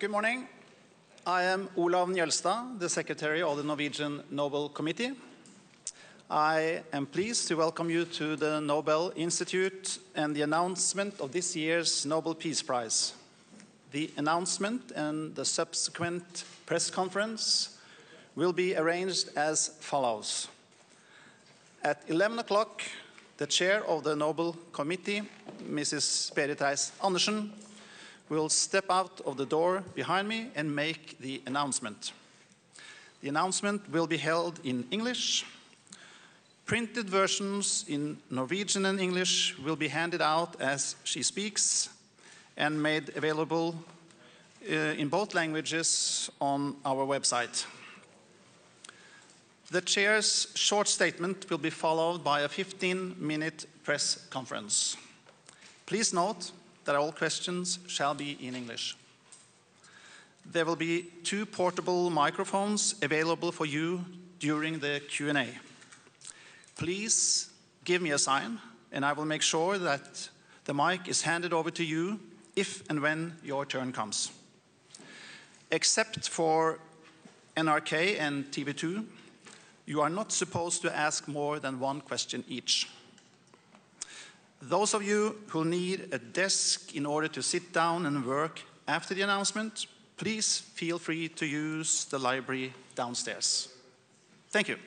Good morning. I am Olav Njølstad, the Secretary of the Norwegian Nobel Committee. I am pleased to welcome you to the Nobel Institute and the announcement of this year's Nobel Peace Prize. The announcement and the subsequent press conference will be arranged as follows. At 11 o'clock, the chair of the Nobel Committee, Mrs. Berit Reiss-Andersen, will step out of the door behind me and make the announcement. The announcement will be held in English. Printed versions in Norwegian and English will be handed out as she speaks and made available in both languages on our website. The chair's short statement will be followed by a 15-minute press conference. Please note that all questions shall be in English. There will be 2 portable microphones available for you during the Q&A. Please give me a sign, and I will make sure that the mic is handed over to you if and when your turn comes. Except for NRK and TV2, you are not supposed to ask more than 1 question each. Those of you who need a desk in order to sit down and work after the announcement, please feel free to use the library downstairs. Thank you.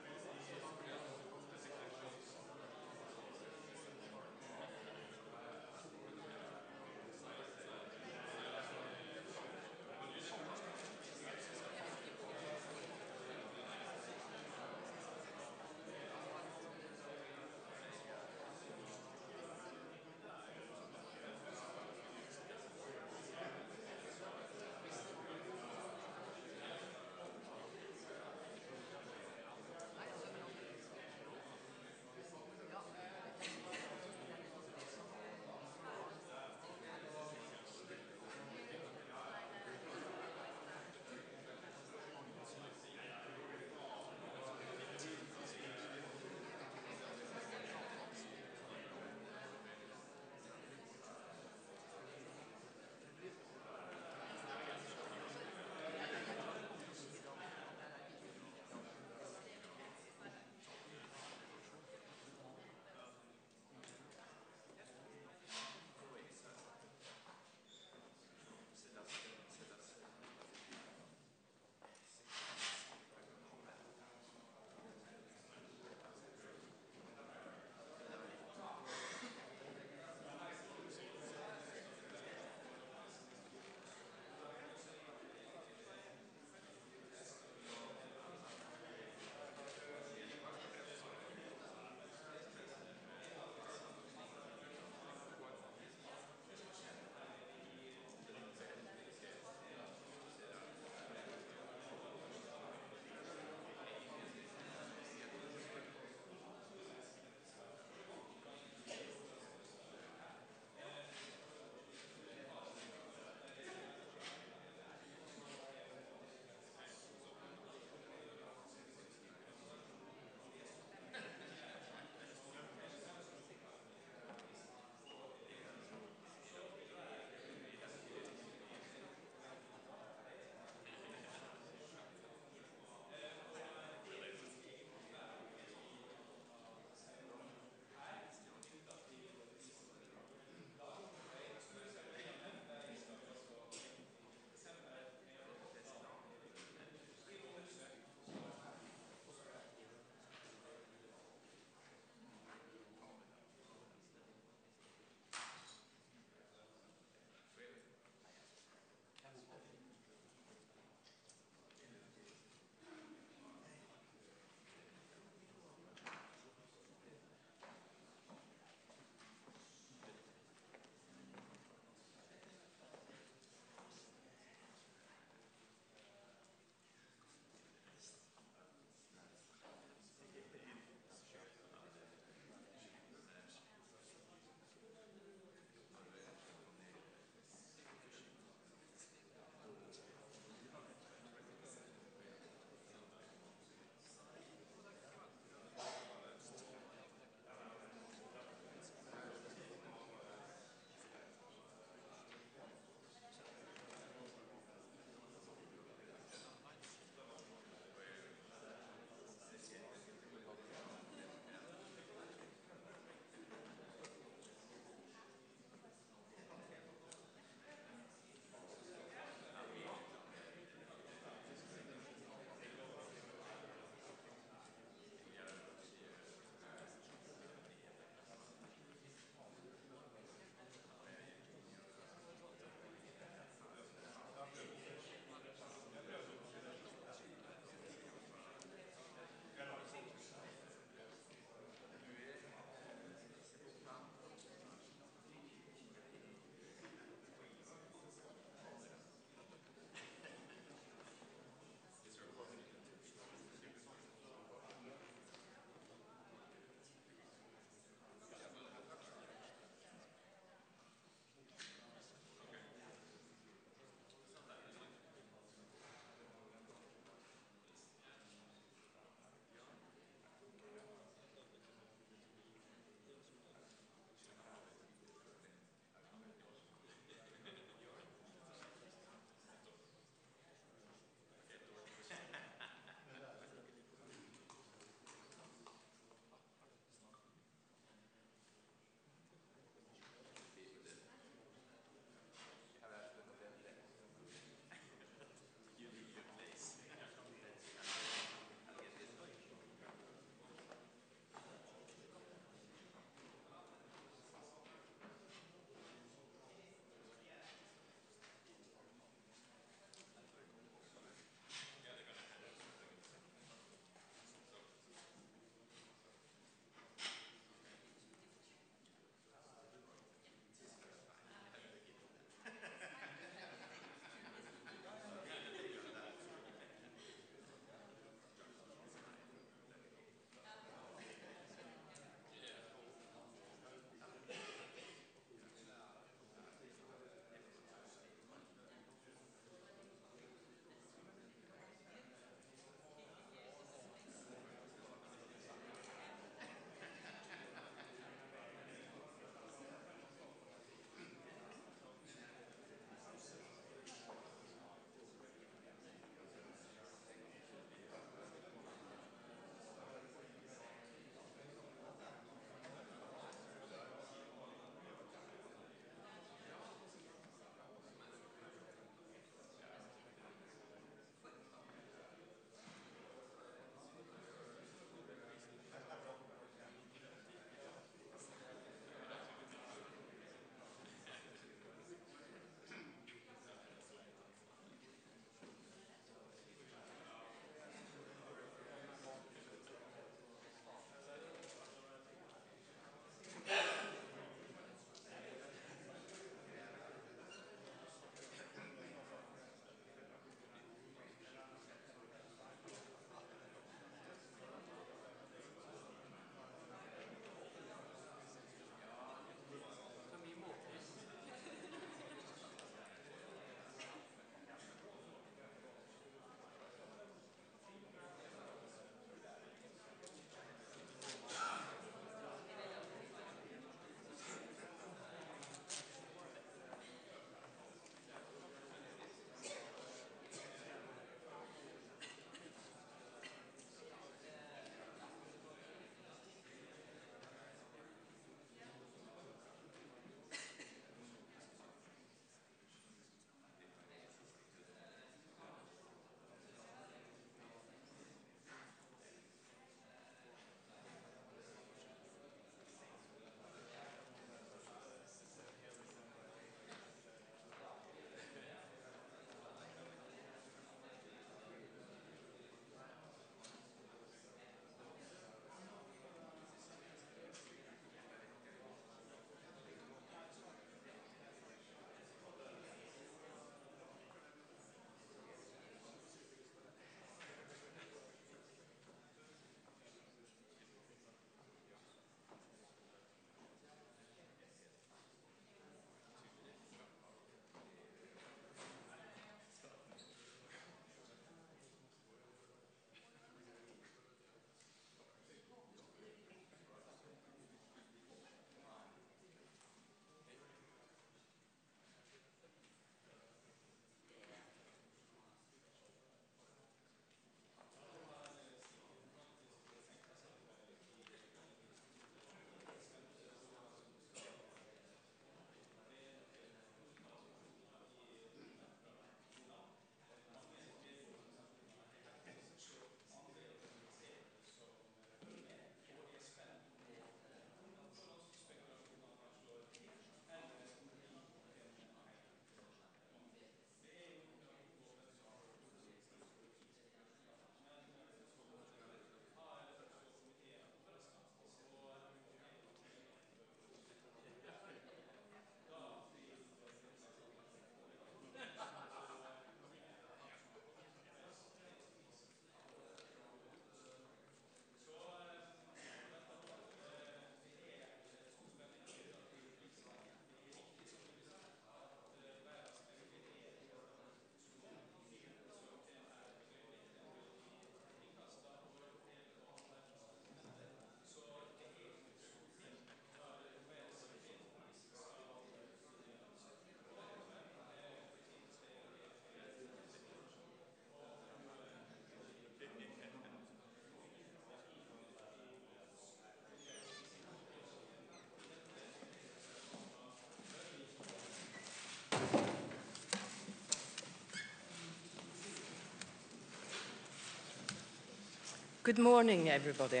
Good morning, everybody.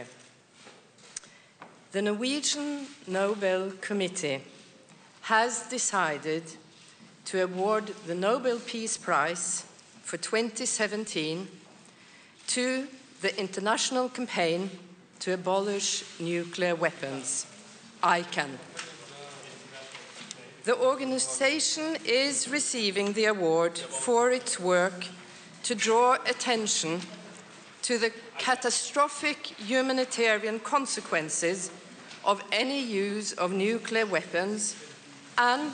The Norwegian Nobel Committee has decided to award the Nobel Peace Prize for 2017 to the International Campaign to Abolish Nuclear Weapons, ICAN. The organization is receiving the award for its work to draw attention to the catastrophic humanitarian consequences of any use of nuclear weapons and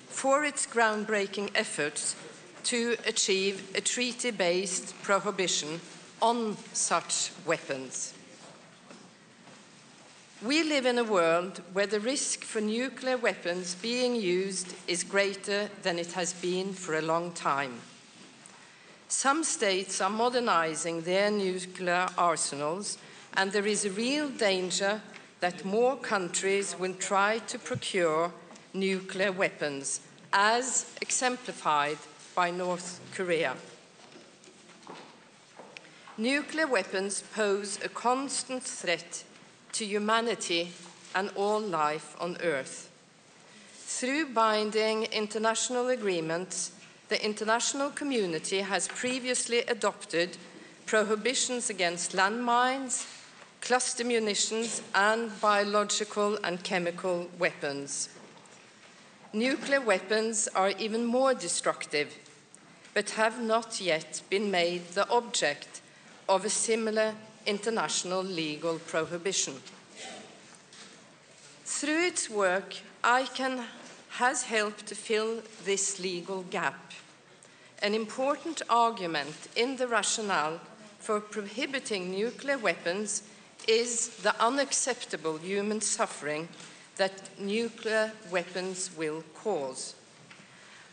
for its groundbreaking efforts to achieve a treaty-based prohibition on such weapons. We live in a world where the risk for nuclear weapons being used is greater than it has been for a long time. Some states are modernizing their nuclear arsenals, and there is a real danger that more countries will try to procure nuclear weapons, as exemplified by North Korea. Nuclear weapons pose a constant threat to humanity and all life on Earth. Through binding international agreements, the international community has previously adopted prohibitions against landmines, cluster munitions, and biological and chemical weapons. Nuclear weapons are even more destructive, but have not yet been made the object of a similar international legal prohibition. Through its work, ICAN has helped to fill this legal gap. An important argument in the rationale for prohibiting nuclear weapons is the unacceptable human suffering that nuclear weapons will cause.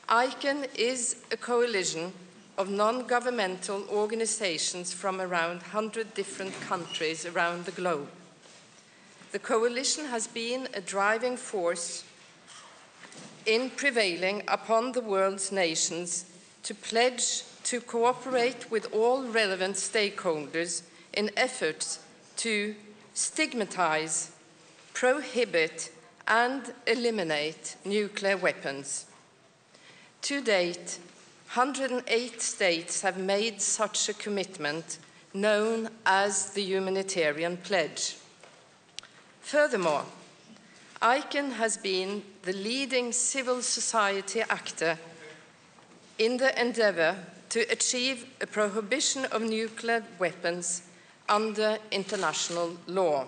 ICAN is a coalition of non-governmental organizations from around 100 different countries around the globe. The coalition has been a driving force in prevailing upon the world's nations to pledge to cooperate with all relevant stakeholders in efforts to stigmatize, prohibit, and eliminate nuclear weapons. To date, 108 states have made such a commitment, known as the Humanitarian Pledge. Furthermore, ICAN has been the leading civil society actor in the endeavor to achieve a prohibition of nuclear weapons under international law.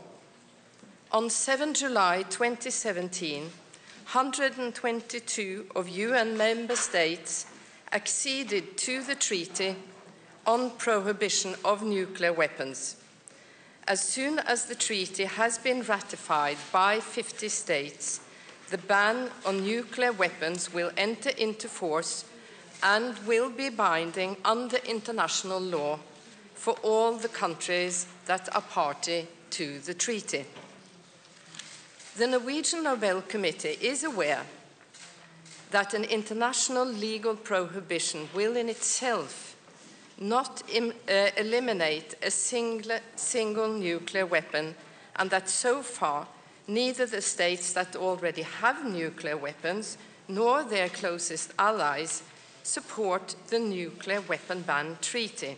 On 7 July 2017, 122 of UN member states acceded to the Treaty on Prohibition of Nuclear Weapons. As soon as the treaty has been ratified by 50 states, the ban on nuclear weapons will enter into force and will be binding under international law for all the countries that are party to the treaty. The Norwegian Nobel Committee is aware that an international legal prohibition will in itself not eliminate a single nuclear weapon, and that so far neither the states that already have nuclear weapons nor their closest allies support the Nuclear Weapon Ban Treaty.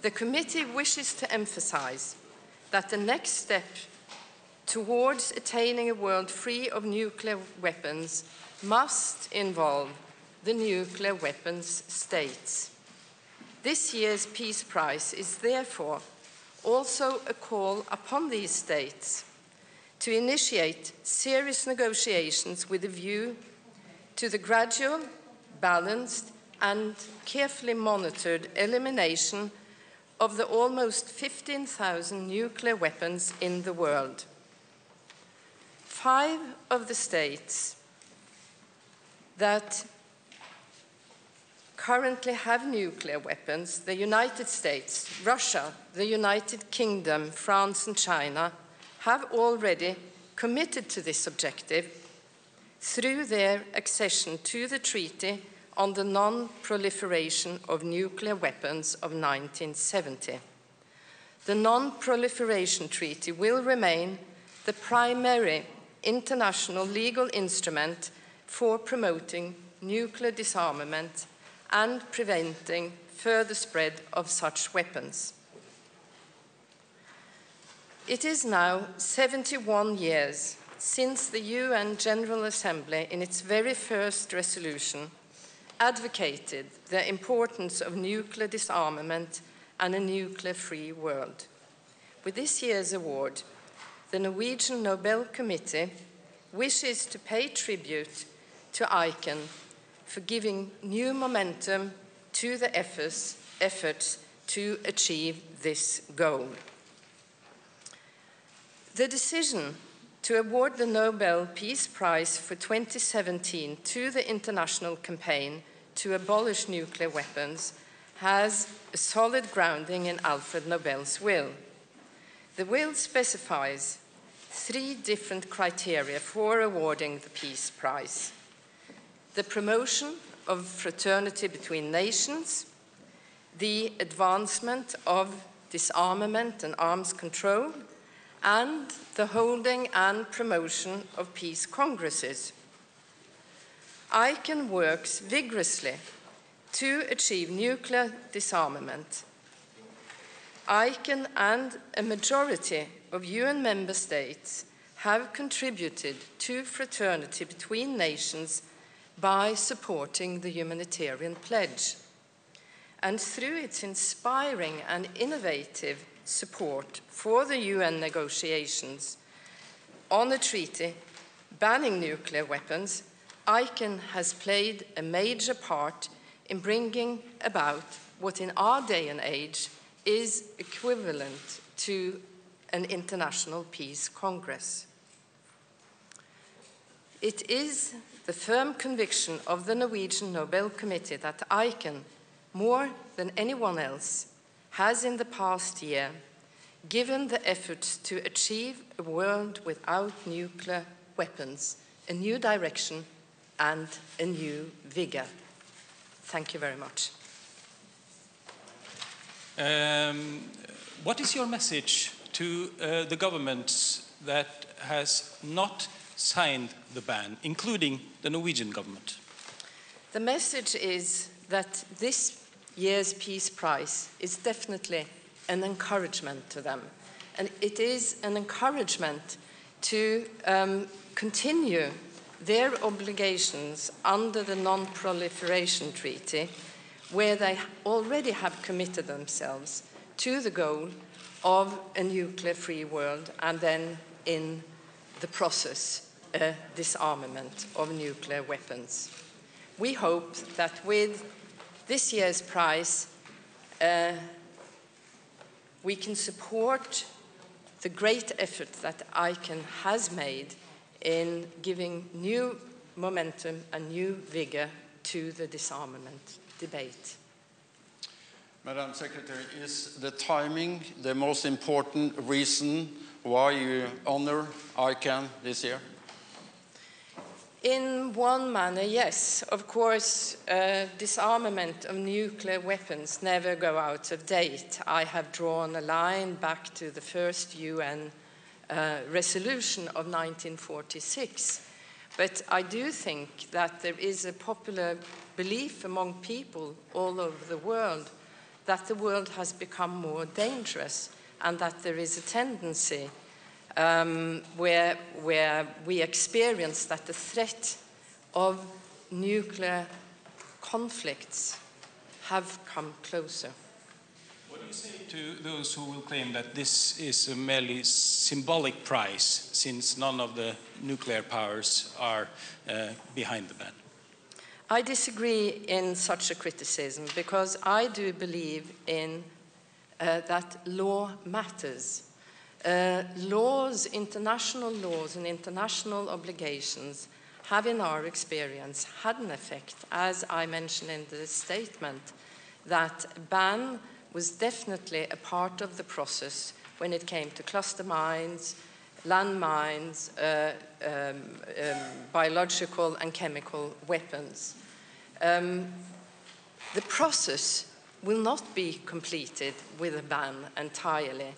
The committee wishes to emphasize that the next step towards attaining a world free of nuclear weapons must involve the nuclear weapons states. This year's Peace Prize is therefore also a call upon these states to initiate serious negotiations with a view to the gradual, balanced, and carefully monitored elimination of the almost 15,000 nuclear weapons in the world. 5 of the states that currently have nuclear weapons, the United States, Russia, the United Kingdom, France, and China, have already committed to this objective through their accession to the Treaty on the Non-Proliferation of Nuclear Weapons of 1970. the Non-Proliferation Treaty will remain the primary international legal instrument for promoting nuclear disarmament and preventing further spread of such weapons. It is now 71 years since the UN General Assembly, in its very first resolution, advocated the importance of nuclear disarmament and a nuclear-free world. With this year's award, the Norwegian Nobel Committee wishes to pay tribute to ICAN for giving new momentum to the efforts to achieve this goal. The decision to award the Nobel Peace Prize for 2017 to the international campaign to abolish nuclear weapons has a solid grounding in Alfred Nobel's will. The will specifies 3 different criteria for awarding the Peace Prize: the promotion of fraternity between nations, the advancement of disarmament and arms control, and the holding and promotion of peace congresses. ICAN works vigorously to achieve nuclear disarmament. ICAN and a majority of UN member states have contributed to fraternity between nations by supporting the humanitarian pledge. And through its inspiring and innovative support for the UN negotiations on a treaty banning nuclear weapons, ICAN has played a major part in bringing about what in our day and age is equivalent to an international peace congress. It is the firm conviction of the Norwegian Nobel Committee that ICAN, more than anyone else, has in the past year given the efforts to achieve a world without nuclear weapons a new direction and a new vigor. Thank you very much. What is your message to the governments that has not signed the ban, including the Norwegian government? The message is that this year's Peace Prize is definitely an encouragement to them. And it is an encouragement to continue their obligations under the Non-Proliferation Treaty, where they already have committed themselves to the goal of a nuclear-free world and then in the process a disarmament of nuclear weapons. We hope that with this year's prize we can support the great effort that ICAN has made in giving new momentum and new vigor to the disarmament debate. Madam Secretary, is the timing the most important reason why you honor ICAN this year? In one manner, yes. Of course, disarmament of nuclear weapons never go out of date. I have drawn a line back to the first UN resolution of 1946. But I do think that there is a popular belief among people all over the world that the world has become more dangerous and that there is a tendency where we experience that the threat of nuclear conflicts have come closer. What do you say to those who will claim that this is a merely symbolic prize, since none of the nuclear powers are behind the ban? I disagree in such a criticism because I do believe in that law matters. Laws, international laws and international obligations have in our experience had an effect, as I mentioned in the statement, that a ban was definitely a part of the process when it came to cluster mines, landmines, biological and chemical weapons. The process will not be completed with a ban entirely.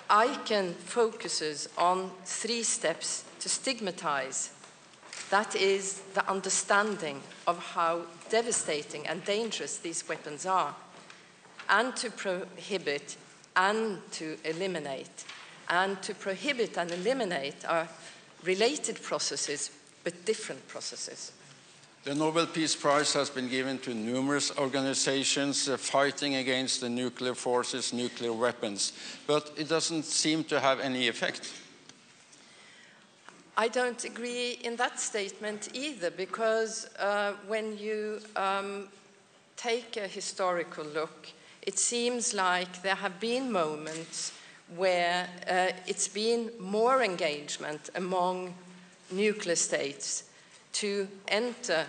ICAN focuses on 3 steps to stigmatize. That is the understanding of how devastating and dangerous these weapons are, and to prohibit and to eliminate. And to prohibit and eliminate are related processes, but different processes. The Nobel Peace Prize has been given to numerous organizations fighting against the nuclear forces, nuclear weapons, but it doesn't seem to have any effect. I don't agree in that statement either, because when you take a historical look, it seems like there have been moments where it's been more engagement among nuclear states to enter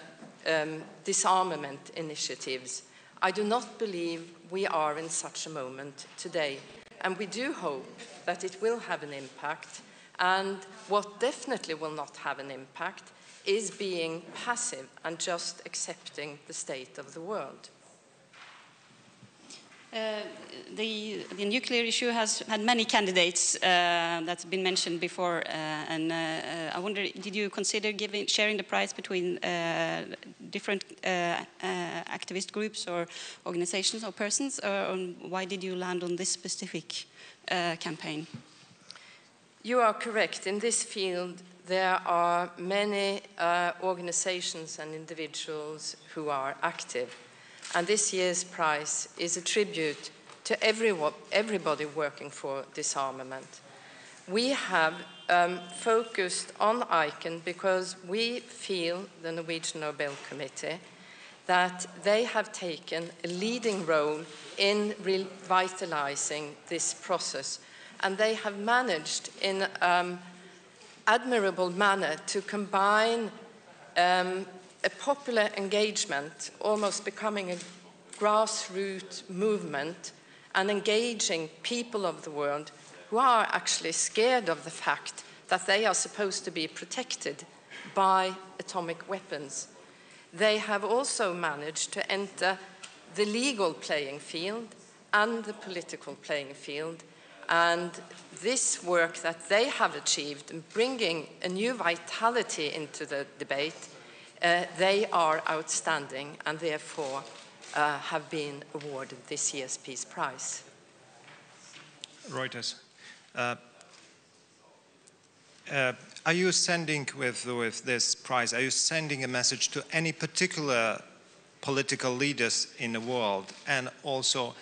disarmament initiatives. I do not believe we are in such a moment today, and we do hope that it will have an impact. And what definitely will not have an impact is being passive and just accepting the state of the world. The nuclear issue has had many candidates that's been mentioned before, and I wonder, did you consider sharing the prize between different activist groups or organizations or persons, or why did you land on this specific campaign? You are correct. In this field, there are many organizations and individuals who are active. And this year's prize is a tribute to everybody working for disarmament. We have focused on ICAN because we feel, the Norwegian Nobel Committee, that they have taken a leading role in revitalizing this process. And they have managed in an admirable manner to combine a popular engagement, almost becoming a grassroots movement, and engaging people of the world who are actually scared of the fact that they are supposed to be protected by atomic weapons. They have also managed to enter the legal playing field and the political playing field. And this work that they have achieved in bringing a new vitality into the debate, they are outstanding and therefore have been awarded this year's Peace Prize. Reuters. Are you sending with this prize, are you sending a message to any particular political leaders in the world? And also,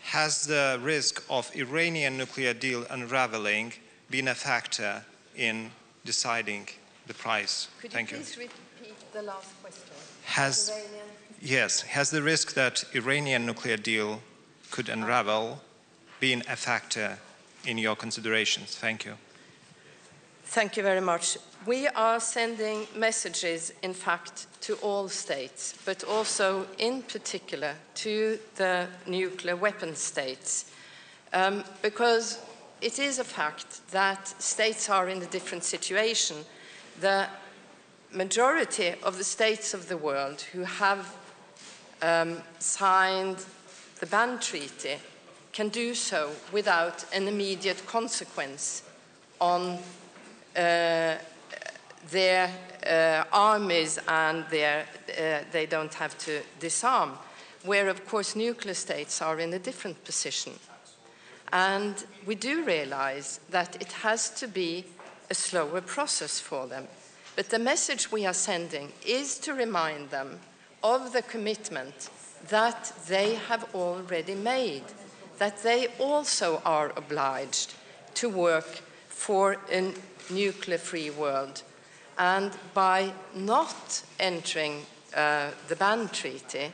has the risk of Iranian nuclear deal unraveling been a factor in deciding the prize? Thank you. Could you please repeat the last question? Has the risk that Iranian nuclear deal could unravel been a factor in your considerations? Thank you. Thank you very much. We are sending messages, in fact, to all states, but also in particular to the nuclear weapon states, because it is a fact that states are in a different situation. The majority of the states of the world who have signed the ban treaty can do so without an immediate consequence on their armies, and they don't have to disarm, where of course nuclear states are in a different position. And we do realize that it has to be a slower process for them. But the message we are sending is to remind them of the commitment that they have already made, that they also are obliged to work for a nuclear-free world. And by not entering the ban treaty,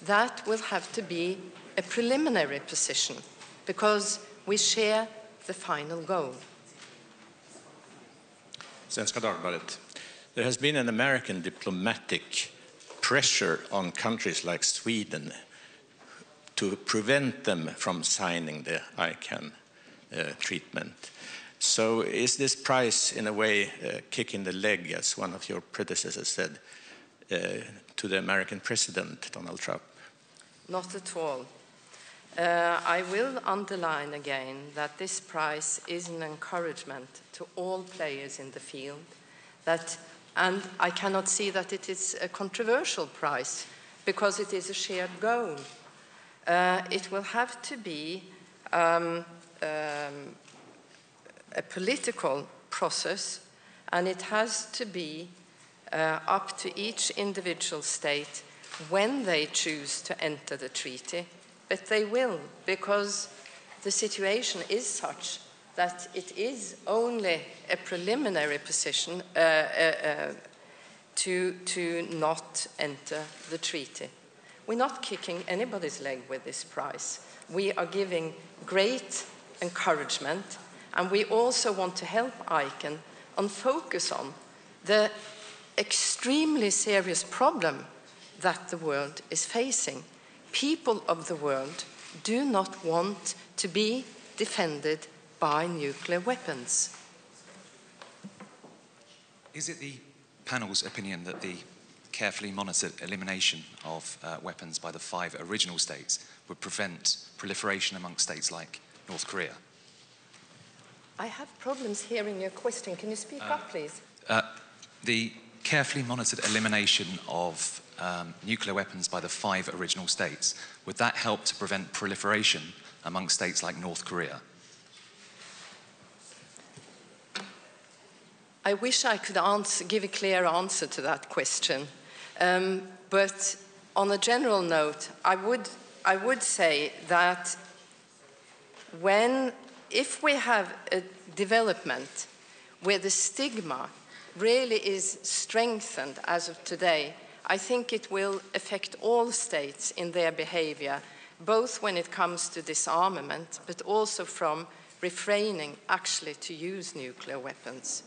that will have to be a preliminary position, because we share the final goal. Svenska Dagbladet. There has been an American diplomatic pressure on countries like Sweden to prevent them from signing the ICAN treatment. So is this prize in a way a kick in the leg, as one of your predecessors said, to the American president, Donald Trump? not at all. I will underline again that this prize is an encouragement to all players in the field, and I cannot see that it is a controversial prize because it is a shared goal. It will have to be a political process, and it has to be up to each individual state when they choose to enter the treaty. But they will, because the situation is such that it is only a preliminary position to not enter the treaty. We're not kicking anybody's leg with this prize. We are giving great encouragement, and we also want to help ICANN and focus on the extremely serious problem that the world is facing. People of the world do not want to be defended by nuclear weapons. Is it the panel's opinion that the carefully monitored elimination of weapons by the 5 original states would prevent proliferation among states like North Korea? I have problems hearing your question. Can you speak up, please? The carefully monitored elimination of nuclear weapons by the 5 original states, would that help to prevent proliferation among states like North Korea? I wish I could give a clear answer to that question. But on a general note, I would say that if we have a development where the stigma really is strengthened as of today, I think it will affect all states in their behavior, both when it comes to disarmament, but also from refraining actually to use nuclear weapons.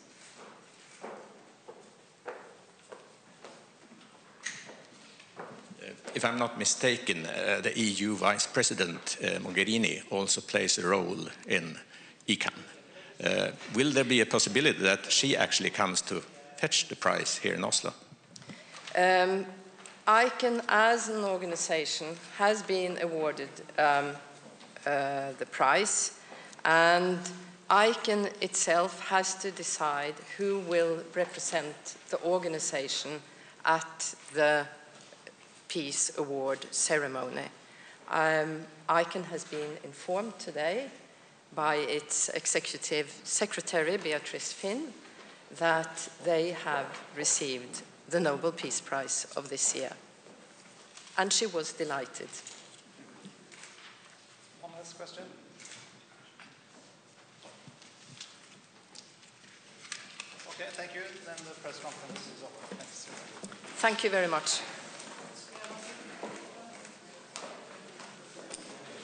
If I'm not mistaken, the EU Vice President Mogherini also plays a role in ICANN. Will there be a possibility that she actually comes to fetch the prize here in Oslo? ICANN as an organization has been awarded the prize, and ICANN itself has to decide who will represent the organization at the Peace Award ceremony. ICANN has been informed today by its Executive Secretary, Beatrice Finn, that they have received the Nobel Peace Prize of this year. And she was delighted. One last question. Okay, thank you. Then the press conference is over. Thanks. Thank you very much.